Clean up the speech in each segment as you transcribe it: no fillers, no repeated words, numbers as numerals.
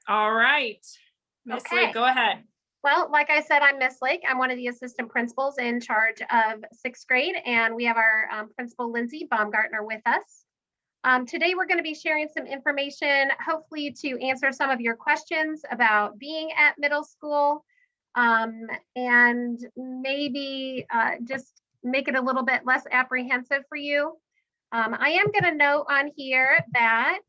All right, Miss Lake, Okay. go ahead. Well, like I said, I'm Miss Lake. I'm one of the assistant principals in charge of sixth grade, and we have our principal, Lindsay Baumgartner, with us. Today, we're going to be sharing some information, hopefully to answer some of your questions about being at middle school, and maybe just make it a little bit less apprehensive for you. I am going to note on here that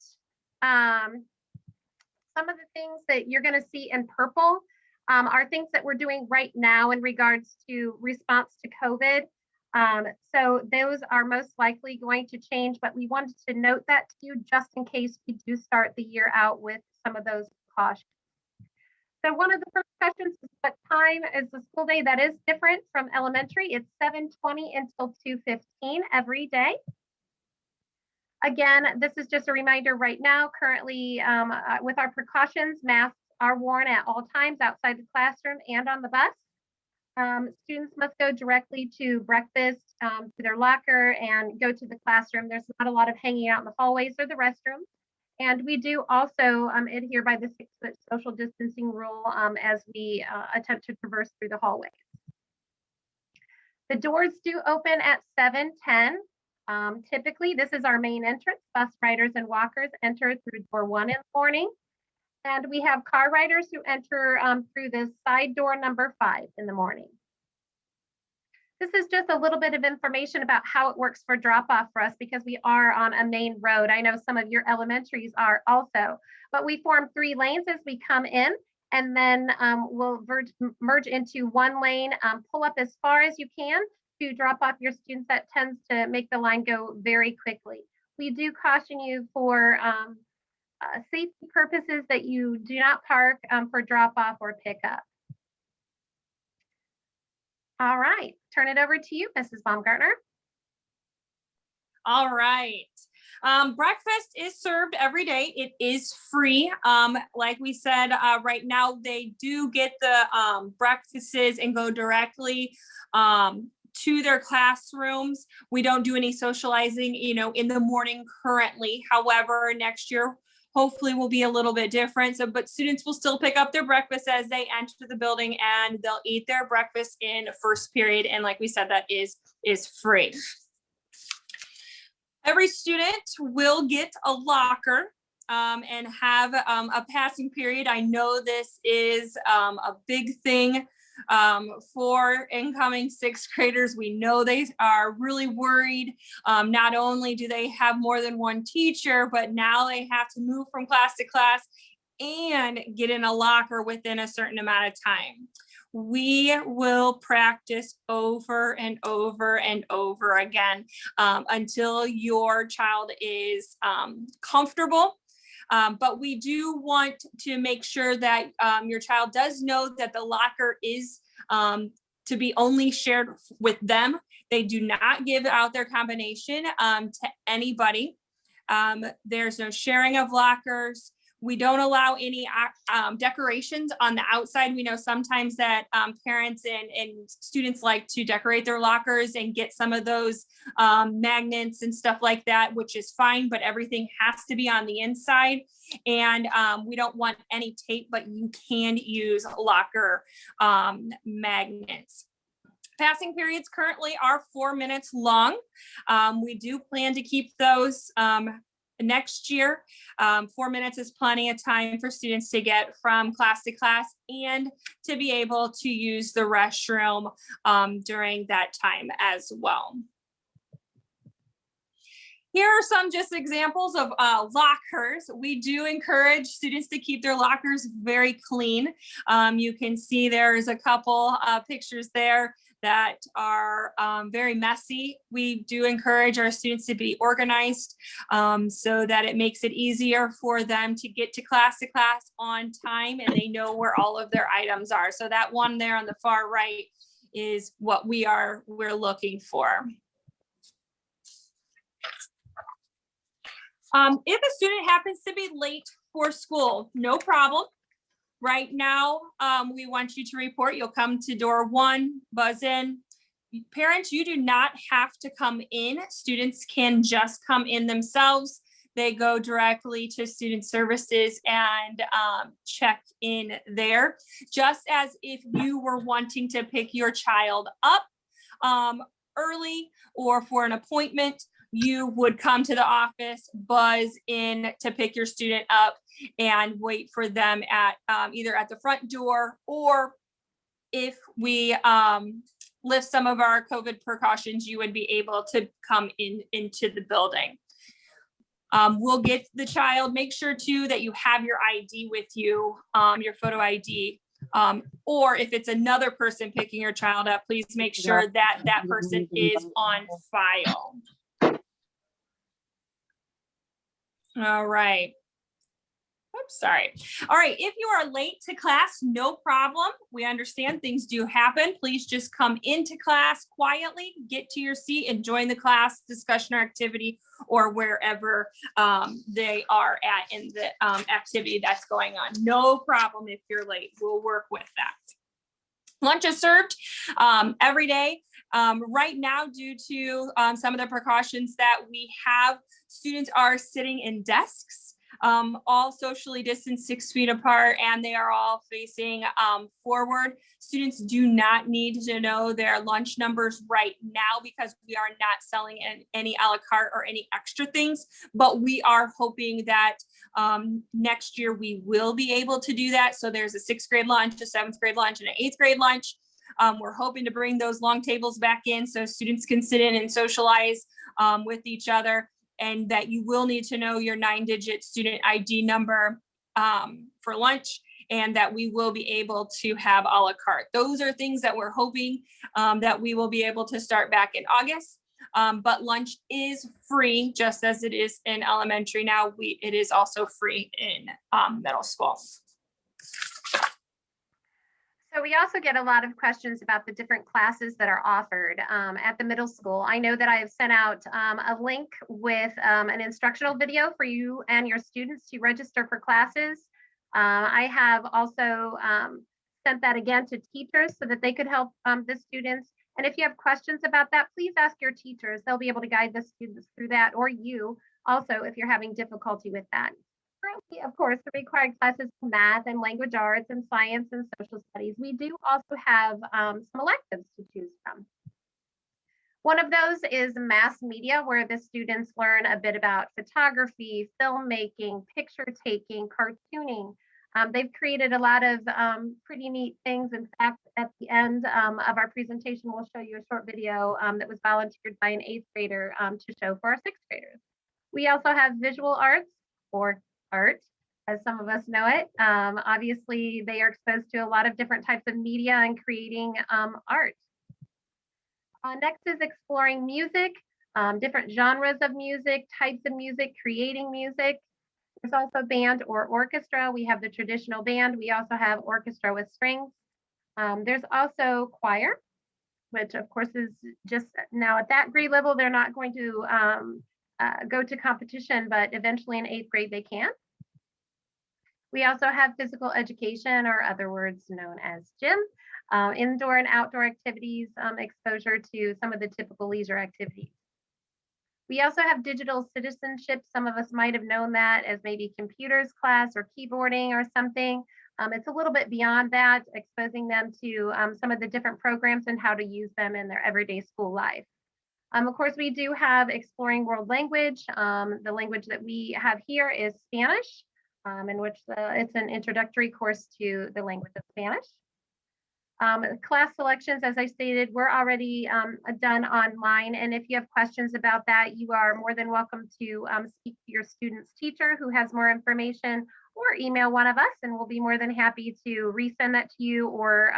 some of the things that you're going to see in purple are things that we're doing right now in regards to response to COVID. So those are most likely going to change, but we wanted to note that to you just in case we do start the year out with some of those precautions. So one of the first questions is, what time is the school day? That is different from elementary. It's 7:20 until 2:15 every day. Again, this is just a reminder right now, currently with our precautions, masks are worn at all times outside the classroom and on the bus. Students must go directly to breakfast, to their locker, and go to the classroom. There's not a lot of hanging out in the hallways or the restrooms. And we do also adhere by the 6-foot social distancing rule as we attempt to traverse through the hallways. The doors do open at 7:10. Typically, this is our main entrance. Bus riders and walkers enter through door 1 in the morning. And we have car riders who enter through this side door number 5 in the morning. This is just a little bit of information about how it works for drop-off for us because we are on a main road. I know some of your elementaries are also, but we form 3 lanes as we come in, and then we'll merge into 1 lane, pull up as far as you can to drop off your students. That tends to make the line go very quickly. We do caution you for safety purposes that you do not park for drop off or pickup. All right, turn it over to you, Mrs. Baumgartner. All right. Breakfast is served every day. It is free. Like we said, right now they do get the breakfasts and go directly to their classrooms. We don't do any socializing, in the morning currently. However, next year, hopefully will be a little bit different. So, but students will still pick up their breakfast as they enter the building, and they'll eat their breakfast in first period. And like we said, that is free. Every student will get a locker and have a passing period. I know this is a big thing for incoming 6th graders. We know they are really worried. Not only do they have more than one teacher, but now they have to move from class to class and get in a locker within a certain amount of time. We will practice over and over and over again until your child is comfortable. But we do want to make sure that your child does know that the locker is to be only shared with them. They do not give out their combination to anybody. There's no sharing of lockers. We don't allow any decorations on the outside. We know sometimes that parents and students like to decorate their lockers and get some of those magnets and stuff like that, which is fine, but everything has to be on the inside. And we don't want any tape, but you can use locker magnets. Passing periods currently are 4 minutes long. We do plan to keep those next year. 4 minutes is plenty of time for students to get from class to class and to be able to use the restroom during that time as well. Here are some just examples of lockers. We do encourage students to keep their lockers very clean. You can see there's a couple pictures there that are very messy. We do encourage our students to be organized so that it makes it easier for them to get to class on time, and they know where all of their items are. So that one there on the far right is what we're looking for. If a student happens to be late for school, no problem. Right now, we want you to report. You'll come to door 1, buzz in. Parents, you do not have to come in. Students can just come in themselves. they go directly to student services and check in there. Just as if you were wanting to pick your child up early or for an appointment, you would come to the office, buzz in to pick your student up and wait for them at either at the front door, or if we lift some of our COVID precautions, you would be able to come into the building. We'll get the child, make sure too that you have your ID with you, your photo ID. Or if it's another person picking your child up, please make sure that that person is on file. All right. Oops, sorry. All right, if you are late to class, no problem. We understand things do happen. Please just come into class quietly, get to your seat and join the class discussion or activity or wherever they are at in the activity that's going on. No problem if you're late. We'll work with that. Lunch is served every day. Right now, due to some of the precautions that we have, students are sitting in desks, all socially distanced 6 feet apart, and they are all facing forward. Students do not need to know their lunch numbers right now because we are not selling any a la carte or any extra things, but we are hoping that next year we will be able to do that. So there's a 6th grade lunch, a 7th grade lunch, and an 8th grade lunch. We're hoping to bring those long tables back in so students can sit in and socialize with each other, and that you will need to know your 9-digit student ID number for lunch, and that we will be able to have a la carte. Those are things that we're hoping that we will be able to start back in August. But lunch is free, just as it is in elementary now. It is also free in middle school. So we also get a lot of questions about the different classes that are offered at the middle school. I know that I have sent out a link with an instructional video for you and your students to register for classes. I have also sent that again to teachers so that they could help the students. And if you have questions about that, please ask your teachers. They'll be able to guide the students through that, or you also if you're having difficulty with that. Currently, of course, the required classes are math and language arts and science and social studies. We do also have some electives to choose from. One of those is mass media, where the students learn a bit about photography, filmmaking, picture taking, cartooning. They've created a lot of pretty neat things. In fact, at the end of our presentation, we'll show you a short video that was volunteered by an 8th grader to show for our 6th graders. We also have visual arts, or art, as some of us know it. Obviously, they are exposed to a lot of different types of media and creating art. Next is exploring music, different genres of music, types of music, creating music. There's also band or orchestra. We have the traditional band. We also have orchestra with strings. There's also choir, which of course is just now at that grade level, they're not going to go to competition, but eventually in 8th grade they can. We also have physical education, or other words known as gym, indoor and outdoor activities, exposure to some of the typical leisure activities. We also have digital citizenship. Some of us might have known that as maybe computers class or keyboarding or something. It's a little bit beyond that, exposing them to some of the different programs and how to use them in their everyday school life. Of course, we do have exploring world language. The language that we have here is Spanish, in which it's an introductory course to the language of Spanish. Class selections, as I stated, we're already done online. And if you have questions about that, you are more than welcome to speak to your student's teacher who has more information, or email one of us, and we'll be more than happy to resend that to you, or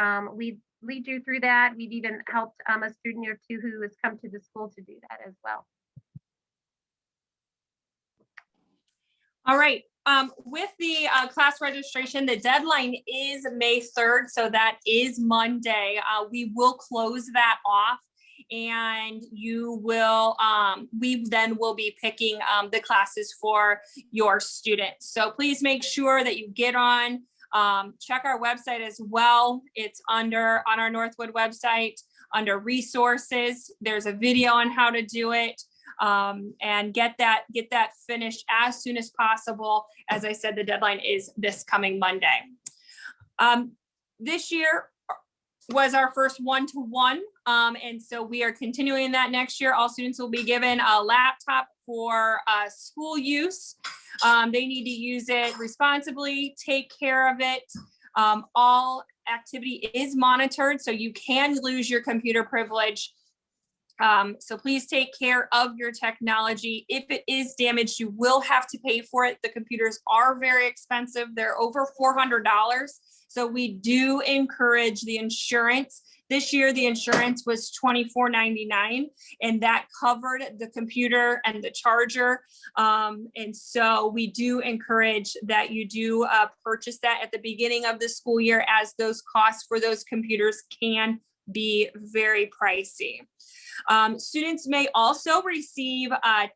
lead you through that. We've even helped a student or two who has come to the school to do that as well. All right. With the class registration, the deadline is May 3rd, so that is Monday. We will close that off, and you will, we then will be picking the classes for your students. So please make sure that you get on, check our website as well. It's on our Northwood website, under resources. There's a video on how to do it. and get that finished as soon as possible. As I said, the deadline is this coming Monday. This year was our first one-to-one, and so we are continuing that next year. All students will be given a laptop for school use. They need to use it responsibly, take care of it. All activity is monitored, so you can lose your computer privilege. So please take care of your technology. If it is damaged, you will have to pay for it. The computers are very expensive. They're over $400. So we do encourage the insurance. This year, the insurance was $24.99, and that covered the computer and the charger. And so we do encourage that you do purchase that at the beginning of the school year, as those costs for those computers can be very pricey. Students may also receive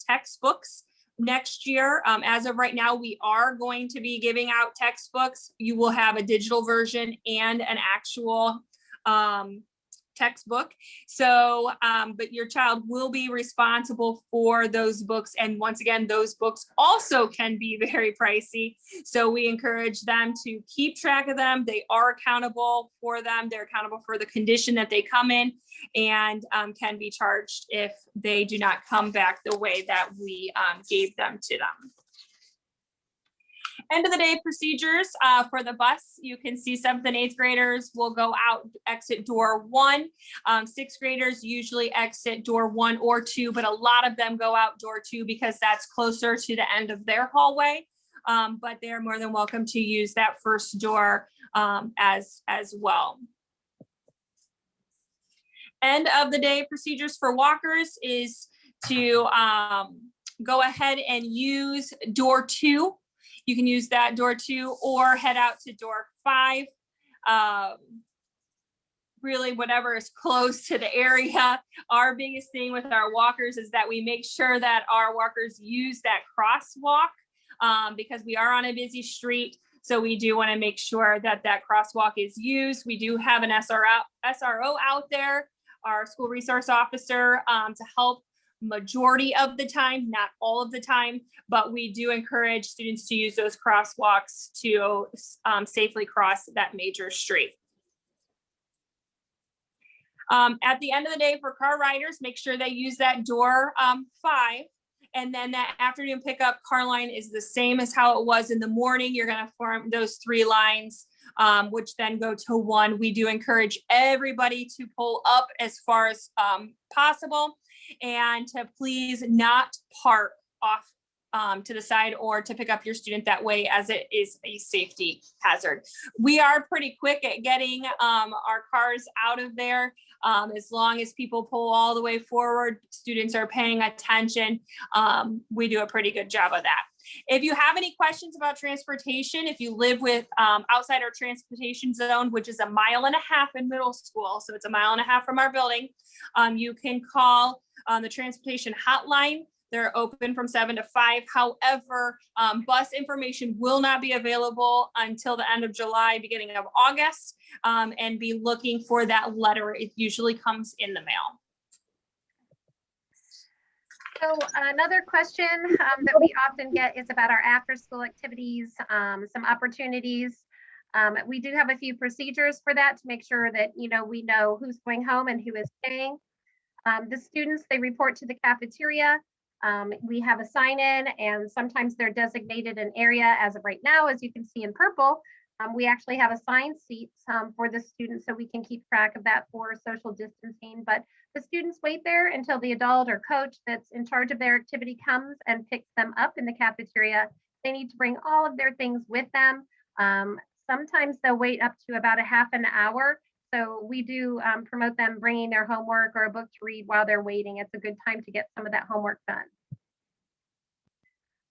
textbooks next year. As of right now, we are going to be giving out textbooks. You will have a digital version and an actual textbook. So, but your child will be responsible for those books. And once again, those books also can be very pricey. So we encourage them to keep track of them. They are accountable for them. They're accountable for the condition that they come in, and can be charged if they do not come back the way that we gave them to them. End of the day procedures for the bus. You can see 7th and 8th graders will go out exit door 1. 6th graders usually exit door 1 or 2, but a lot of them go out door 2 because that's closer to the end of their hallway. But they are more than welcome to use that first door as well. End of the day procedures for walkers is to go ahead and use door 2. You can use that door 2 or head out to door 5. Really, whatever is close to the area. Our biggest thing with our walkers is that we make sure that our walkers use that crosswalk because we are on a busy street. So we do want to make sure that that crosswalk is used. We do have an SRO out there, our school resource officer, to help majority of the time, not all of the time, but we do encourage students to use those crosswalks to safely cross that major street. At the end of the day, for car riders, make sure they use that door 5. And then that afternoon pickup car line is the same as how it was in the morning. You're going to form those 3 lines, which then go to 1. We do encourage everybody to pull up as far as possible, and to please not park off to the side or to pick up your student that way, as it is a safety hazard. We are pretty quick at getting our cars out of there. As long as people pull all the way forward, students are paying attention. We do a pretty good job of that. If you have any questions about transportation, if you live with outside our transportation zone, which is 1.5 miles in middle school, so it's 1.5 miles from our building, you can call the transportation hotline. They're open from 7 to 5. However, bus information will not be available until the end of July, beginning of August, and be looking for that letter. It usually comes in the mail. So another question that we often get is about our after-school activities, some opportunities. We do have a few procedures for that to make sure that we know who's going home and who is staying. The students, they report to the cafeteria. We have a sign-in, and sometimes they're designated an area. As of right now, as you can see in purple, we actually have assigned seats for the students, so we can keep track of that for social distancing. But the students wait there until the adult or coach that's in charge of their activity comes and picks them up in the cafeteria. They need to bring all of their things with them. Sometimes they'll wait up to about a half an hour. So we do promote them bringing their homework or a book to read while they're waiting. It's a good time to get some of that homework done.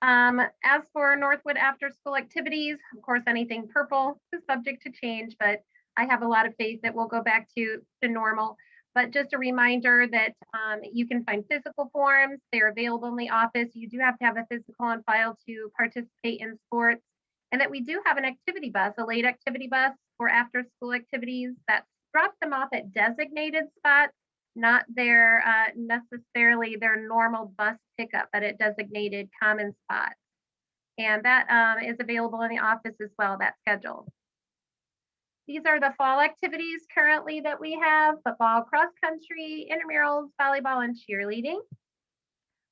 As for Northwood after school activities, of course, anything purple is subject to change, but I have a lot of faith that we'll go back to normal. But just a reminder that you can find physical forms. They're available in the office. You do have to have a physical on file to participate in sports. And that we do have an activity bus, a late activity bus for after school activities that drops them off at designated spots. not their necessarily their normal bus pickup, but at designated common spots. And that is available in the office as well, that schedule. These are the fall activities currently that we have: football, cross country, intramurals, volleyball, and cheerleading.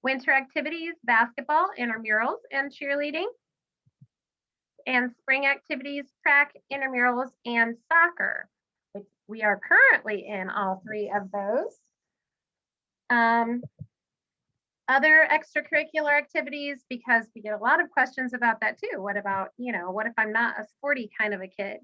Winter activities: basketball, intramurals, and cheerleading. And spring activities: track, intramurals, and soccer, which we are currently in all three of those. Other extracurricular activities, because we get a lot of questions about that too. What about, what if I'm not a sporty kind of a kid?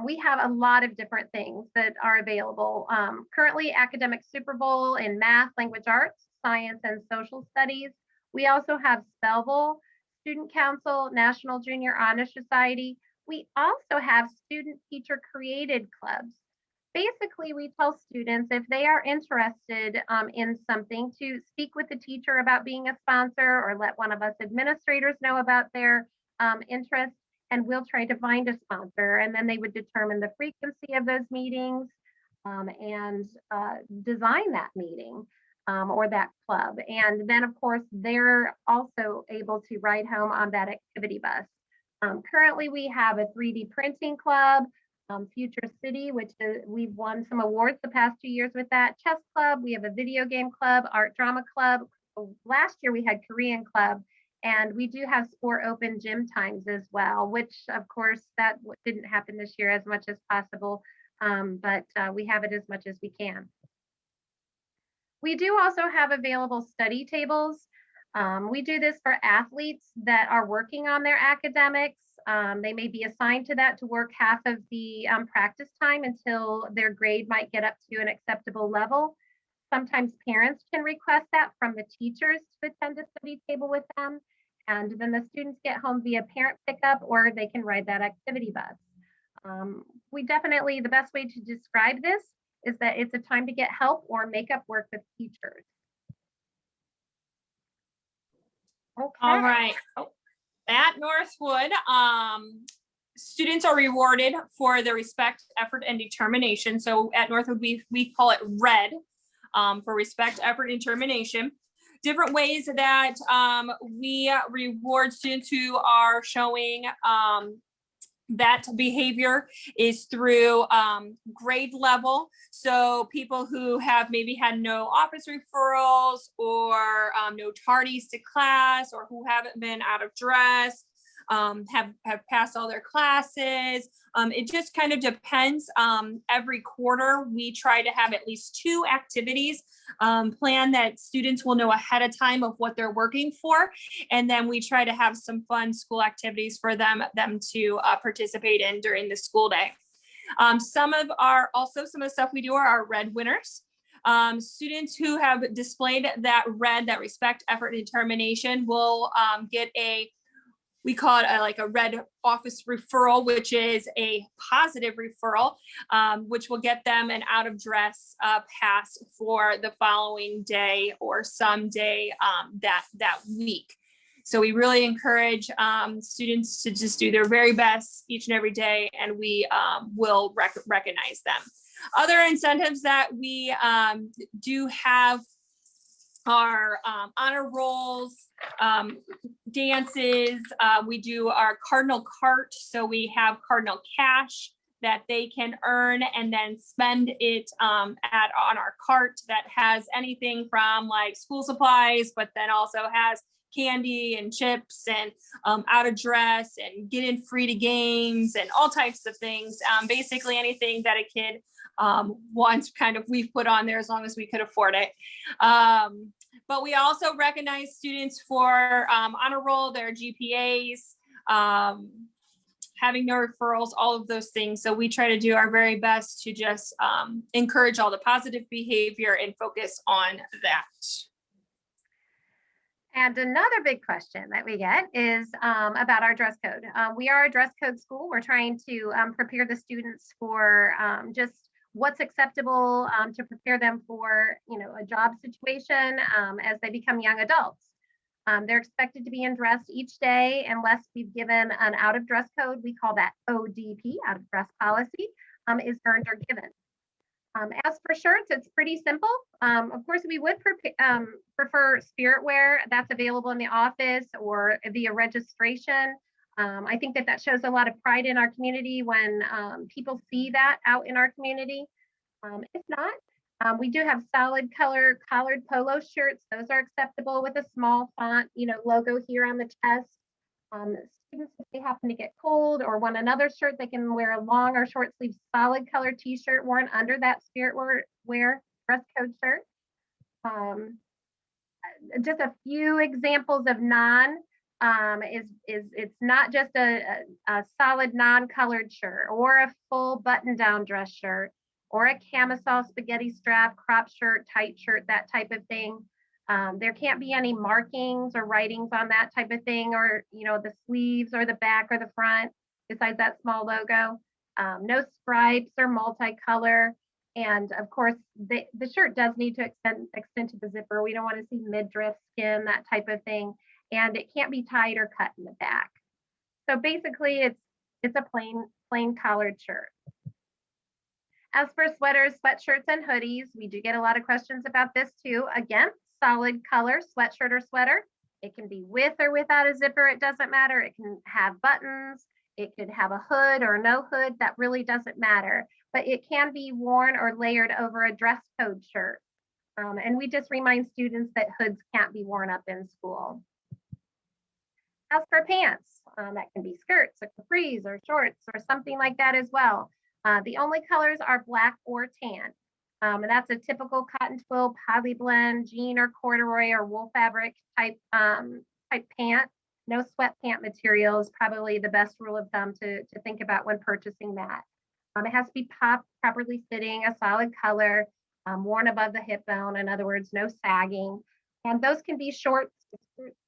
We have a lot of different things that are available. Currently, Academic Super Bowl in math, language arts, science, and social studies. We also have Spellbowl, Student Council, National Junior Honor Society. We also have student teacher created clubs. Basically, we tell students if they are interested in something to speak with the teacher about being a sponsor, or let one of us administrators know about their interest, and we'll try to find a sponsor. And then they would determine the frequency of those meetings and design that meeting or that club. And then, of course, they're also able to ride home on that activity bus. Currently, we have a 3D printing club, Future City, which we've won some awards the past 2 years with that. Chess club, we have a video game club, art drama club. Last year we had Korean club, and we do have sport open gym times as well, which of course that didn't happen this year as much as possible, but we have it as much as we can. We do also have available study tables. We do this for athletes that are working on their academics. They may be assigned to that to work half of the practice time until their grade might get up to an acceptable level. Sometimes parents can request that from the teachers to attend a study table with them. And then the students get home via parent pickup, or they can ride that activity bus. The best way to describe this is that it's a time to get help or make up work with teachers. Okay. All right. At Northwood, students are rewarded for their respect, effort, and determination. So at Northwood, we call it RED, for respect, effort, and determination. Different ways that we reward students who are showing that behavior is through grade level. So people who have maybe had no office referrals, or no tardies to class, or who haven't been out of dress, have passed all their classes. It just kind of depends. Every quarter, we try to have at least 2 activities planned that students will know ahead of time of what they're working for. And then we try to have some fun school activities for them to participate in during the school day. Some of the stuff we do are our RED winners. Students who have displayed that RED, that respect, effort, and determination, will get we call it like a RED office referral, which is a positive referral, which will get them an out of dress pass for the following day or some day that week. So we really encourage students to just do their very best each and every day, and we will recognize them. Other incentives that we do have are honor rolls, dances. We do our Cardinal Cart. So we have Cardinal Cash that they can earn and then spend it on our cart that has anything from like school supplies, but then also has candy and chips and out of dress and get in free to games and all types of things. Basically anything that a kid wants, kind of, we've put on there as long as we could afford it. But we also recognize students for honor roll, their GPAs, having no referrals, all of those things. So we try to do our very best to just encourage all the positive behavior and focus on that. And another big question that we get is about our dress code. We are a dress code school. We're trying to prepare the students for just what's acceptable to prepare them for, a job situation as they become young adults. They're expected to be in dress each day unless we've given an out of dress code. We call that ODP, out of dress policy, is earned or given. As for shirts, it's pretty simple. Of course, we would prefer spirit wear that's available in the office or via registration. I think that shows a lot of pride in our community when people see that out in our community. If not, we do have solid color collared polo shirts. Those are acceptable with a small font, logo here on the chest. Students, if they happen to get cold or want another shirt, they can wear a long or short sleeve solid color t-shirt worn under that spirit wear dress code shirt. Just a few examples of non is it's not just a solid non-colored shirt or a full button-down dress shirt or a camisole spaghetti strap crop shirt, tight shirt, that type of thing. There can't be any markings or writings on that type of thing, or the sleeves or the back or the front besides that small logo. No stripes or multicolor. And of course, the shirt does need to extend to the zipper. We don't want to see midriff skin, that type of thing. And it can't be tied or cut in the back. So basically, it's a plain collared shirt. As for sweaters, sweatshirts, and hoodies, we do get a lot of questions about this too. Again, solid color sweatshirt or sweater. It can be with or without a zipper. It doesn't matter. It can have buttons. It could have a hood or no hood. That really doesn't matter. But it can be worn or layered over a dress code shirt. And we just remind students that hoods can't be worn up in school. As for pants, that can be skirts or capris or shorts or something like that as well. The only colors are black or tan. And that's a typical cotton twill, poly blend, jean or corduroy or wool fabric type pant. No sweat pant material is probably the best rule of thumb to think about when purchasing that. It has to be properly fitting, a solid color, worn above the hip bone. In other words, no sagging. And those can be shorts,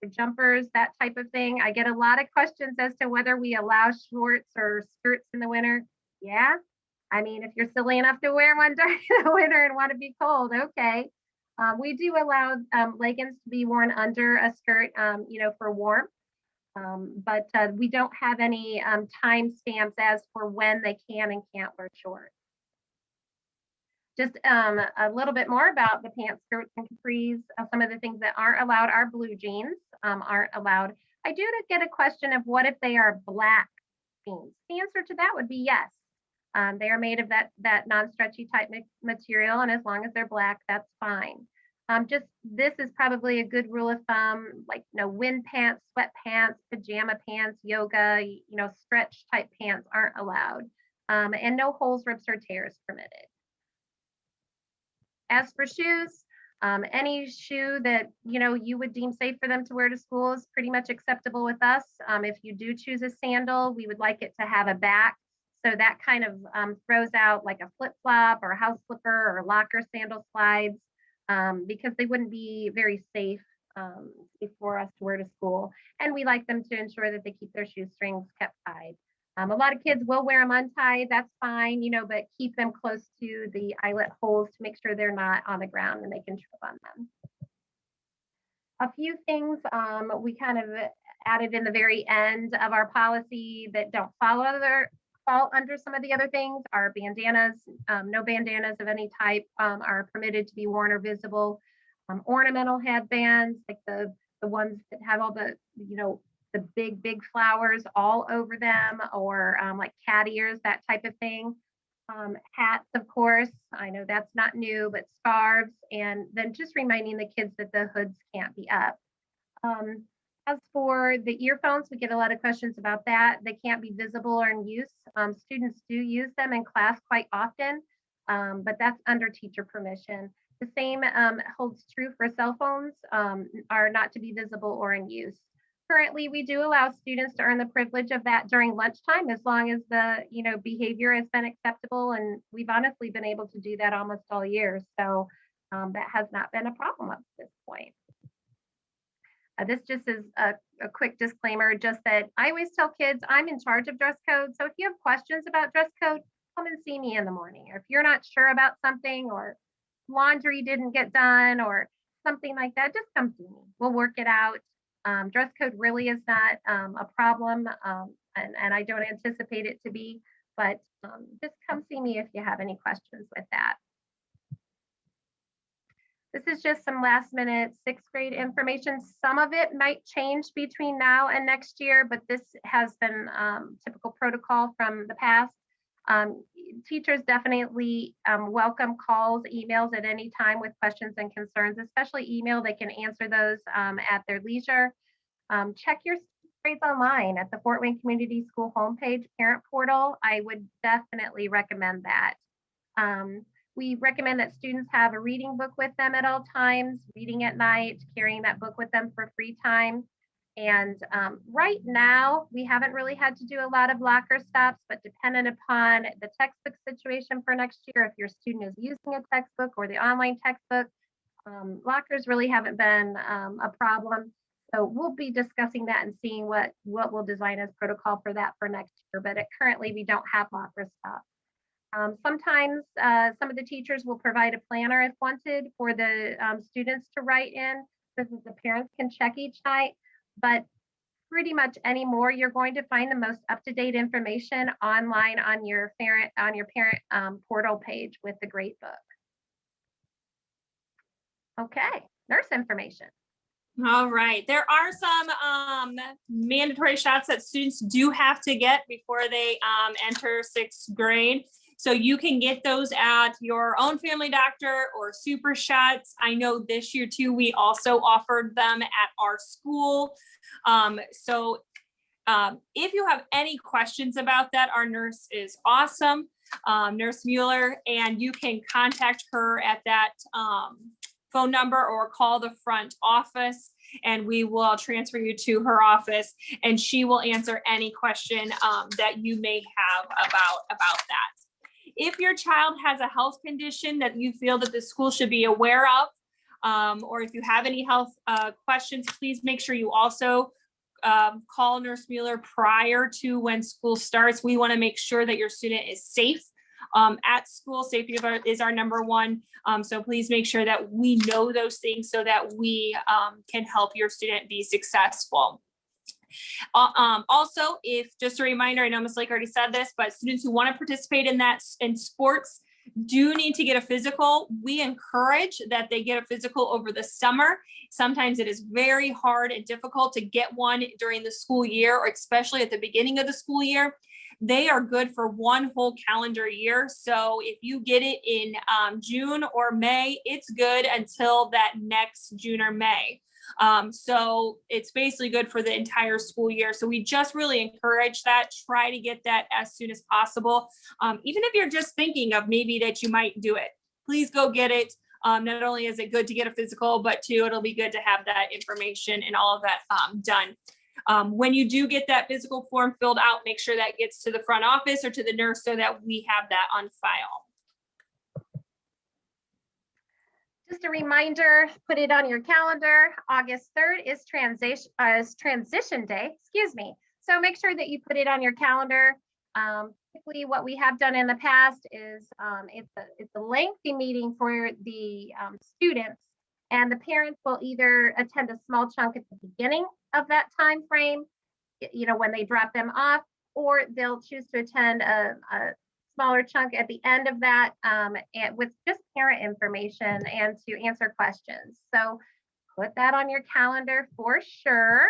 jumpers, that type of thing. I get a lot of questions as to whether we allow shorts or skirts in the winter. Yeah, I mean, if you're silly enough to wear one during the winter and want to be cold, okay. We do allow leggings to be worn under a skirt, for warmth. But we don't have any time stamps as for when they can and can't wear shorts. Just a little bit more about the pants, skirts, and capris. Some of the things that aren't allowed are blue jeans, aren't allowed. I do get a question of what if they are black jeans? The answer to that would be yes. They are made of that non-stretchy type material, and as long as they're black, that's fine. This is probably a good rule of thumb, like wind pants, sweat pants, pajama pants, yoga, stretch type pants aren't allowed, and no holes, rips, or tears permitted. As for shoes, any shoe that you would deem safe for them to wear to school is pretty much acceptable with us. If you do choose a sandal, we would like it to have a back. So that kind of throws out like a flip-flop or a house slipper or locker sandal slides, because they wouldn't be very safe for us to wear to school. And we like them to ensure that they keep their shoestrings kept tied. A lot of kids will wear them untied, that's fine, but keep them close to the eyelet holes to make sure they're not on the ground and they can trip on them. A few things we kind of added in the very end of our policy that don't fall under some of the other things are bandanas. No bandanas of any type are permitted to be worn or visible. Ornamental headbands, like the ones that have all the big flowers all over them, or like cat ears, that type of thing. Hats, of course, I know that's not new, but scarves, and then just reminding the kids that the hoods can't be up. As for the earphones, we get a lot of questions about that. They can't be visible or in use. Students do use them in class quite often, but that's under teacher permission. The same holds true for cell phones, are not to be visible or in use. Currently, we do allow students to earn the privilege of that during lunchtime, as long as the behavior has been acceptable, and we've honestly been able to do that almost all year. So that has not been a problem up to this point. This just is a quick disclaimer, just that I always tell kids I'm in charge of dress code. So if you have questions about dress code, come and see me in the morning. Or if you're not sure about something, or laundry didn't get done or something like that, just come see me. We'll work it out. Dress code really is not a problem, and I don't anticipate it to be, but just come see me if you have any questions with that. This is just some last minute 6th grade information. Some of it might change between now and next year, but this has been typical protocol from the past. Teachers definitely welcome calls, emails at any time with questions and concerns, especially email. They can answer those at their leisure. Check your grades online at the Fort Wayne Community School homepage parent portal. I would definitely recommend that. We recommend that students have a reading book with them at all times, reading at night, carrying that book with them for free time. And right now, we haven't really had to do a lot of locker stops, but dependent upon the textbook situation for next year, if your student is using a textbook or the online textbook, lockers really haven't been a problem. So we'll be discussing that and seeing what we'll design as protocol for that for next year. But currently, we don't have locker stops. Sometimes some of the teachers will provide a planner if wanted for the students to write in so that the parents can check each night. But pretty much anymore, you're going to find the most up-to-date information online on your parent portal page with the grade book. Okay, nurse information. All right, there are some mandatory shots that students do have to get before they enter 6th grade. So you can get those at your own family doctor or super shots. I know this year too, we also offered them at our school. If you have any questions about that, our nurse is awesome, Nurse Mueller, and you can contact her at that phone number or call the front office and we will transfer you to her office and she will answer any question that you may have about that. If your child has a health condition that you feel that the school should be aware of, or if you have any health questions, please make sure you also call Nurse Mueller prior to when school starts. We want to make sure that your student is safe at school. Safety is our number one. So please make sure that we know those things so that we can help your student be successful. Also, if just a reminder, I know Ms. Lake already said this, but students who want to participate in sports do need to get a physical. We encourage that they get a physical over the summer. Sometimes it is very hard and difficult to get one during the school year, or especially at the beginning of the school year. They are good for one whole calendar year. So if you get it in June or May, it's good until that next June or May. So it's basically good for the entire school year. So we just really encourage that. Try to get that as soon as possible. Even if you're just thinking of maybe that you might do it, please go get it. Not only is it good to get a physical, but too, it'll be good to have that information and all of that done. When you do get that physical form filled out, make sure that gets to the front office or to the nurse so that we have that on file. Just a reminder, put it on your calendar. August 3rd is transition day, excuse me. So make sure that you put it on your calendar. Typically what we have done in the past is it's a lengthy meeting for the students, and the parents will either attend a small chunk at the beginning of that time frame, when they drop them off, or they'll choose to attend a smaller chunk at the end of that and with just parent information and to answer questions. So put that on your calendar for sure.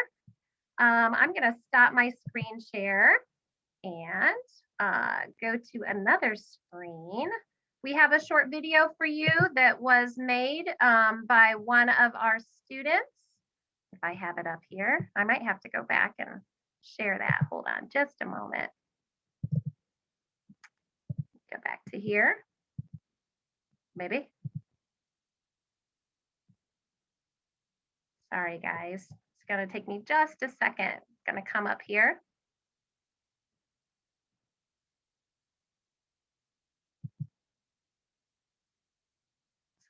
I'm going to stop my screen share and go to another screen. We have a short video for you that was made by one of our students. If I have it up here, I might have to go back and share that. Hold on just a moment. Go back to here, maybe. Sorry, guys. It's going to take me just a second. It's going to come up here.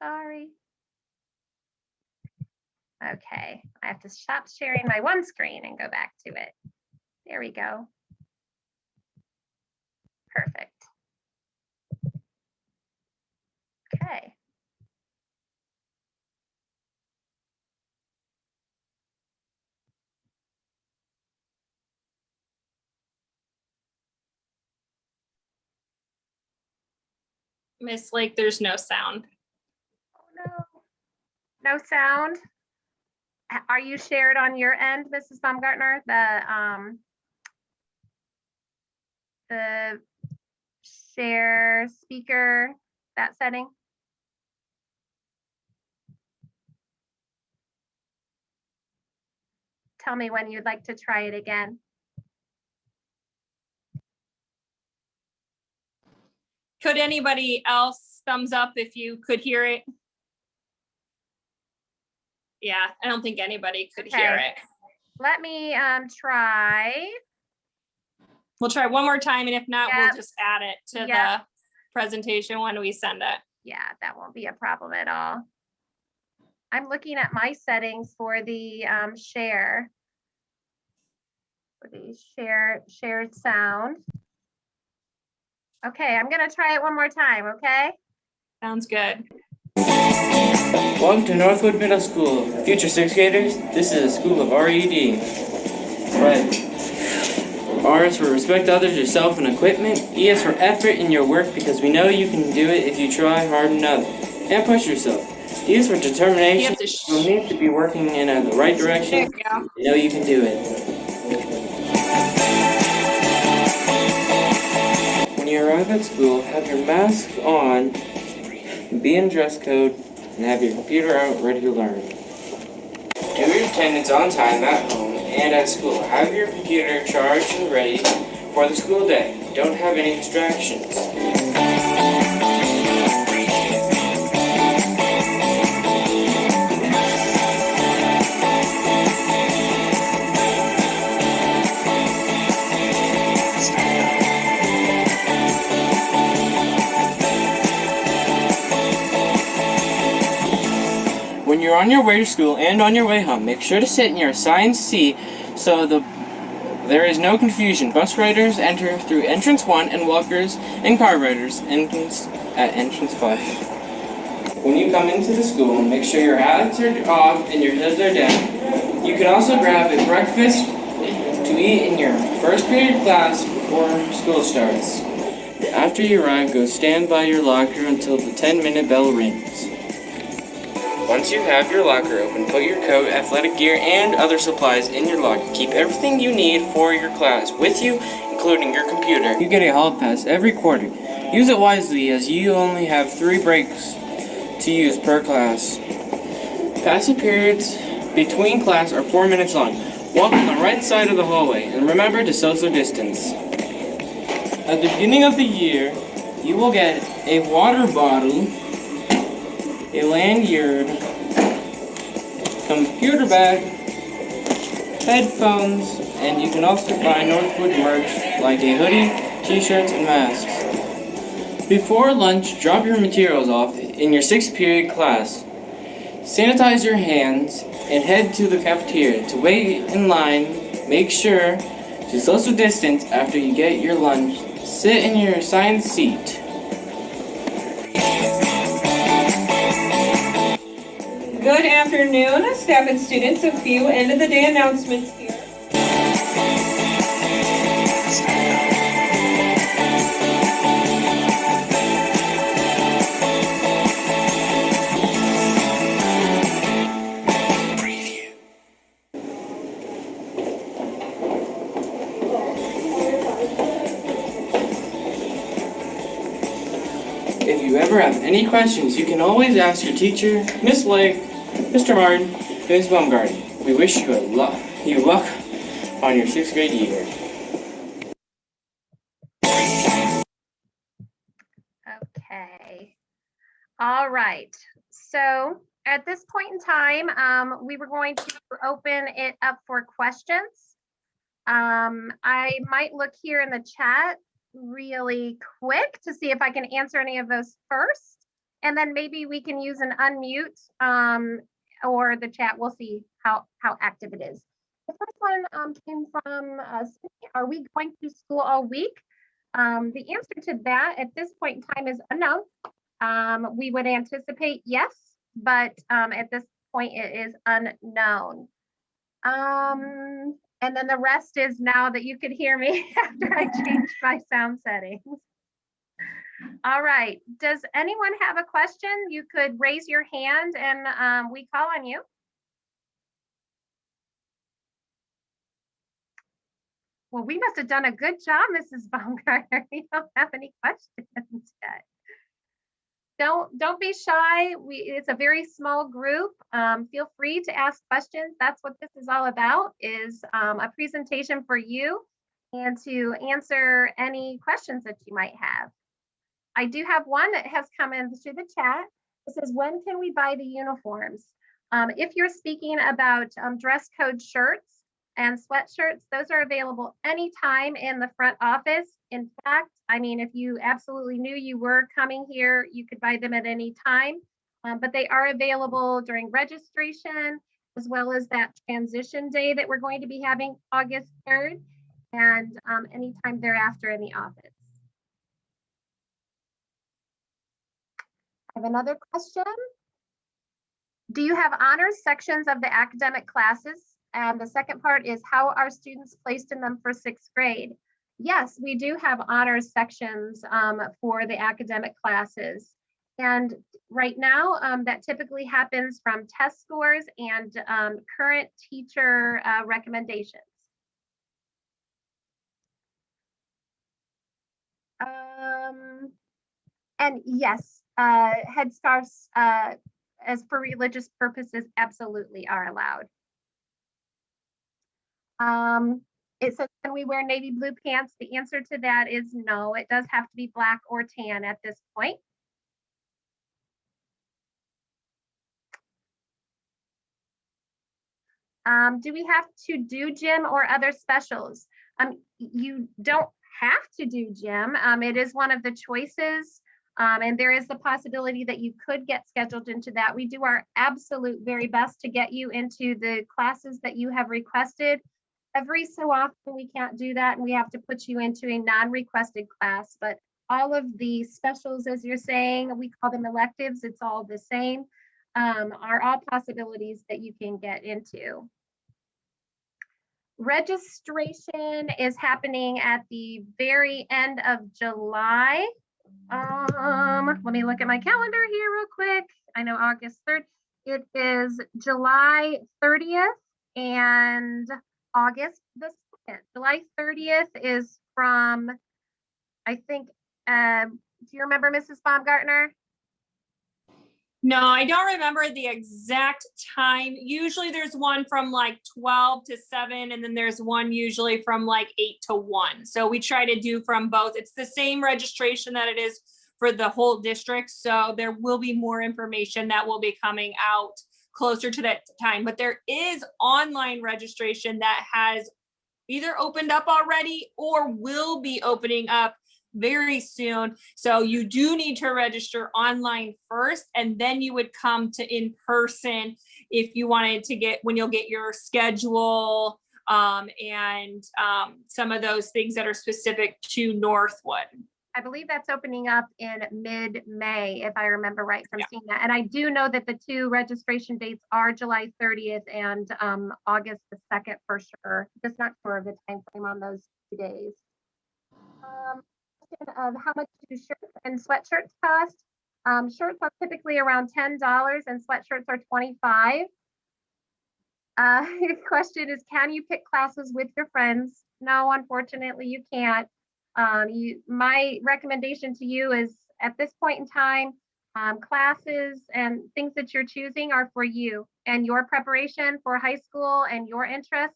Sorry. Okay, I have to stop sharing my one screen and go back to it. There we go. Perfect. Okay. Miss Lake, there's no sound. Oh no. No sound? Are you shared on your end, Mrs. Baumgartner? The share speaker, that setting? Tell me when you'd like to try it again. Could anybody else thumbs up if you could hear it? Yeah, I don't think anybody could hear Okay. it. Let me try. We'll try one more time, and if not, Yep. we'll just add it to Yep. the presentation when we send it. Yeah, that won't be a problem at all. I'm looking at my settings for the share. For the shared sound. Okay, I'm gonna try it one more time, okay? Sounds good. Welcome to Northwood Middle School. Future sixth graders, this is a school of RED. Right. R is for respect others, yourself, and equipment. E is for effort in your work because we know you can do it if you try hard enough. And push yourself. D is for determination. You'll need to be working in the right direction. There you go. You know you can do it. When you arrive at school, have your mask on, be in dress code, and have your computer out ready to learn. Do your attendance on time at home and at school. Have your computer charged and ready for the school day. Don't have any distractions. When you're on your way to school and on your way home, make sure to sit in your assigned seat so there is no confusion. Bus riders enter through entrance 1 and walkers and car riders entrance at entrance 5. When you come into the school, make sure your hats are off and your hoods are down. You can also grab a breakfast to eat in your first period class before school starts. After you arrive, go stand by your locker until the 10-minute bell rings. Once you have your locker open, put your coat, athletic gear, and other supplies in your locker. Keep everything you need for your class with you, including your computer. You get a hall pass every quarter. Use it wisely as you only have 3 breaks to use per class. Passing periods between class are 4 minutes long. Walk on the right side of the hallway and remember to social distance. At the beginning of the year, you will get a water bottle, a lanyard, computer bag, headphones, and you can also buy Northwood merch like a hoodie, t-shirts, and masks. Before lunch, drop your materials off in your 6th period class. Sanitize your hands and head to the cafeteria to wait in line. Make sure to social distance after you get your lunch. Sit in your assigned seat. Good afternoon, staff and students. A few end of the day announcements here. If you ever have any questions, you can always ask your teacher, Miss Lake, Mr. Martin, Ms. Baumgarten. We wish you luck on your 6th grade year. Okay. All right. So at this point in time, we were going to open it up for questions. I might look here in the chat really quick to see if I can answer any of those first. And then maybe we can use an unmute or the chat. We'll see how active it is. The first one came from, are we going to school all week? The answer to that at this point in time is unknown. We would anticipate yes, but at this point it is unknown. And then the rest is now that you could hear me after I changed my sound settings. All right. Does anyone have a question? You could raise your hand and we call on you. Well, we must have done a good job, Mrs. Baumgartner. We don't have any questions yet. Don't be shy. It's a very small group. Feel free to ask questions. That's what this is all about, is a presentation for you and to answer any questions that you might have. I do have one that has come in through the chat. It says, when can we buy the uniforms? If you're speaking about dress code shirts and sweatshirts, those are available anytime in the front office. In fact, I mean, if you absolutely knew you were coming here, you could buy them at any time, but they are available during registration, as well as that transition day that we're going to be having August 3rd, and anytime thereafter in the office. I have another question. Do you have honors sections of the academic classes? And the second part is, how are students placed in them for 6th grade? Yes, we do have honors sections for the academic classes. And right now, that typically happens from test scores and current teacher recommendations. And yes, headscarves as for religious purposes absolutely are allowed. It says, can we wear navy blue pants? The answer to that is no. It does have to be black or tan at this point. Do we have to do gym or other specials? You don't have to do gym. It is one of the choices. And there is the possibility that you could get scheduled into that. We do our absolute very best to get you into the classes that you have requested. Every so often we can't do that, and we have to put you into a non-requested class, but all of the specials, as you're saying, we call them electives, it's all the same, are all possibilities that you can get into. Registration is happening at the very end of July. Let me look at my calendar here real quick. I know August 3rd. It is July 30th and August the 2nd. July 30th is from, I think, do you remember, Mrs. Baumgartner? No, I don't remember the exact time. Usually there's one from like 12 to 7, and then there's one usually from like 8 to 1. So we try to do from both. It's the same registration that it is for the whole district. So there will be more information that will be coming out closer to that time. But there is online registration that has either opened up already or will be opening up very soon. So you do need to register online first, and then you would come to in person if you wanted to get, when you'll get your schedule and some of those things that are specific to Northwood. I believe that's opening up in mid-May, if I remember right from seeing that. And I do know that the two registration dates are July 30th and August the 2nd for sure. Just not sure of the time frame on those 2 days. Question of how much do shirts and sweatshirts cost? Shirts are typically around $10 and sweatshirts are $25. Question is, can you pick classes with your friends? No, unfortunately you can't. My recommendation to you is, at this point in time, classes and things that you're choosing are for you and your preparation for high school and your interests.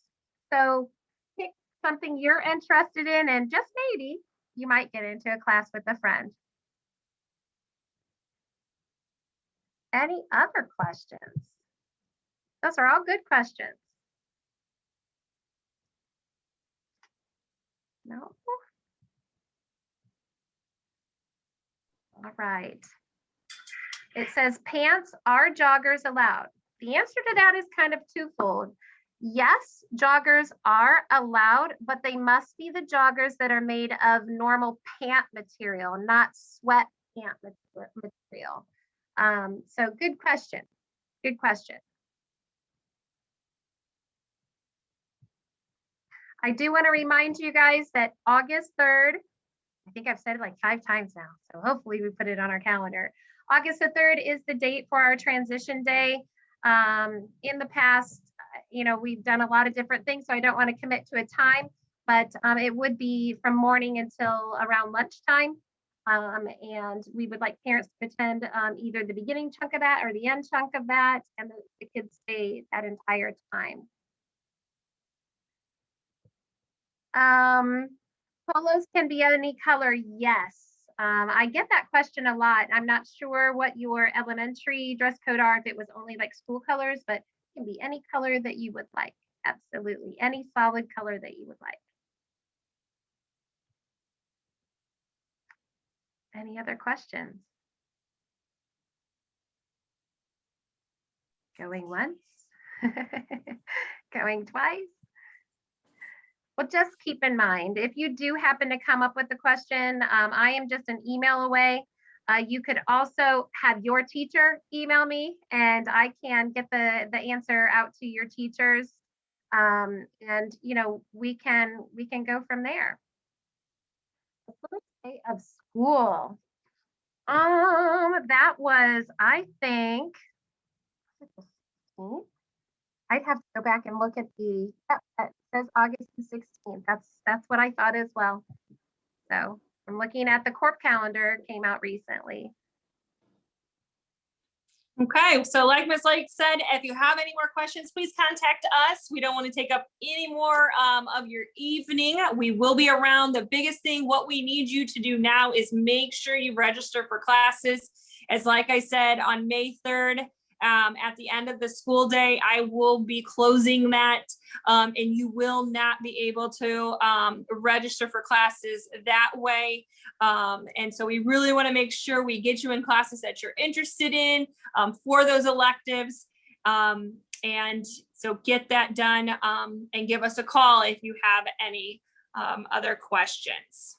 So pick something you're interested in, and just maybe you might get into a class with a friend. Any other questions? Those are all good questions. No? All right. It says, pants, are joggers allowed? The answer to that is kind of twofold. Yes, joggers are allowed, but they must be the joggers that are made of normal pant material, not sweat pant material. So good question. Good question. I do want to remind you guys that August 3rd I think I've said it like 5 times now, so hopefully we put it on our calendar. August the 3rd is the date for our transition day. In the past, we've done a lot of different things, so I don't want to commit to a time, but it would be from morning until around lunchtime. And we would like parents to attend either the beginning chunk of that or the end chunk of that, and the kids stay that entire time. Polos can be any color, yes. I get that question a lot. I'm not sure what your elementary dress code are, if it was only like school colors, but it can be any color that you would like. Absolutely, any solid color that you would like. Any other questions? Going once? Going twice? Well, just keep in mind, if you do happen to come up with a question, I am just an email away. You could also have your teacher email me, and I can get the answer out to your teachers. And we can go from there. The first day of school. That was, I think, I'd have to go back and look at that says August the 16th. That's what I thought as well. So I'm looking at the Corp calendar, came out recently. Okay, so like Ms. Lake said, if you have any more questions, please contact us. We don't want to take up any more of your evening. We will be around. The biggest thing, what we need you to do now is make sure you register for classes. As like I said, on May 3rd, at the end of the school day, I will be closing that, and you will not be able to register for classes that way. And so we really want to make sure we get you in classes that you're interested in for those electives. And so get that done and give us a call if you have any other questions.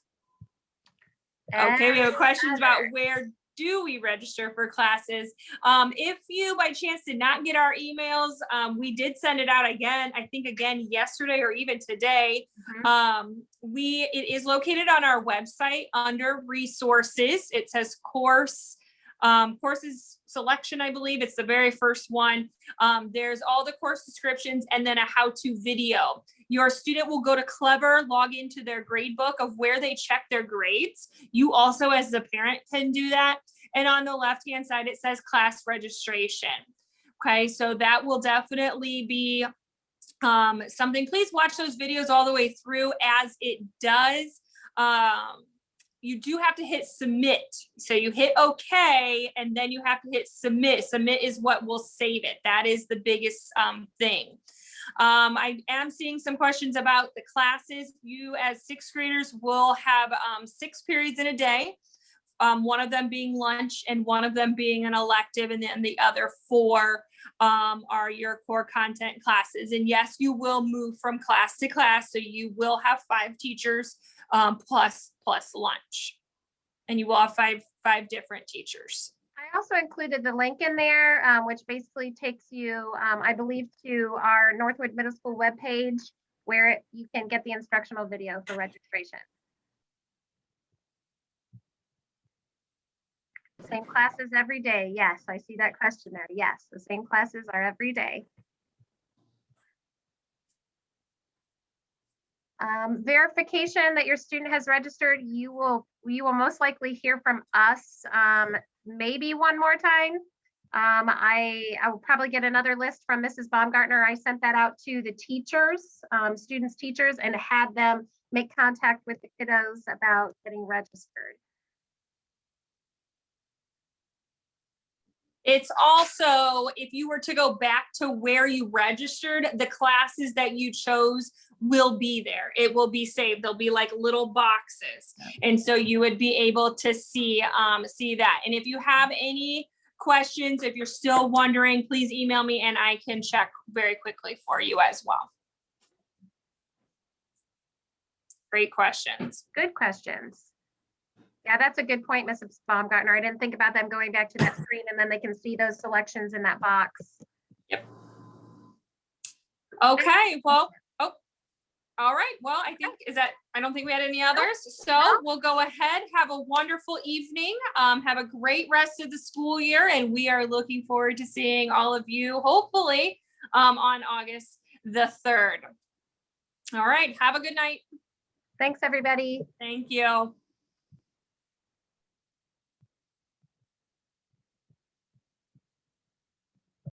Okay, we have questions about where do we register for classes. If you by chance did not get our emails, we did send it out again, I think again yesterday or even today. It is located on our website under resources. It says courses selection, I believe it's the very first one. There's all the course descriptions and then a how-to video. Your student will go to Clever, log into their grade book of where they check their grades. You also, as the parent, can do that. And on the left-hand side, it says class registration. Okay, so that will definitely be something. Please watch those videos all the way through as it does. You do have to hit submit. So you hit okay, and then you have to hit submit. Submit is what will save it. That is the biggest thing. I am seeing some questions about the classes. You as sixth graders will have 6 periods in a day. One of them being lunch and one of them being an elective, and then the other 4 are your core content classes. And yes, you will move from class to class. So you will have 5 teachers plus lunch, and you will have five different teachers. I also included the link in there, which basically takes you, I believe, to our Northwood Middle School webpage where you can get the instructional video for registration. Same classes every day. Yes, I see that question there. Yes, the same classes are every day. Verification that your student has registered, you will most likely hear from us maybe one more time. I will probably get another list from Mrs. Baumgartner. I sent that out to the teachers, students' teachers, and had them make contact with the kiddos about getting registered. It's also, if you were to go back to where you registered, the classes that you chose will be there. It will be saved. They'll be like little boxes. And so you would be able to see that. And if you have any questions, if you're still wondering, please email me and I can check very quickly for you as well. Great questions. Good questions. Yeah, that's a good point, Mrs. Baumgartner. I didn't think about them going back to that screen and then they can see those selections in that box. Yep. Okay, well, All right, well, I don't think we had any others. So we'll go ahead, have a wonderful evening. Have a great rest of the school year. And we are looking forward to seeing all of you, hopefully, on August the 3rd. All right, have a good night. Thanks, everybody. Thank you.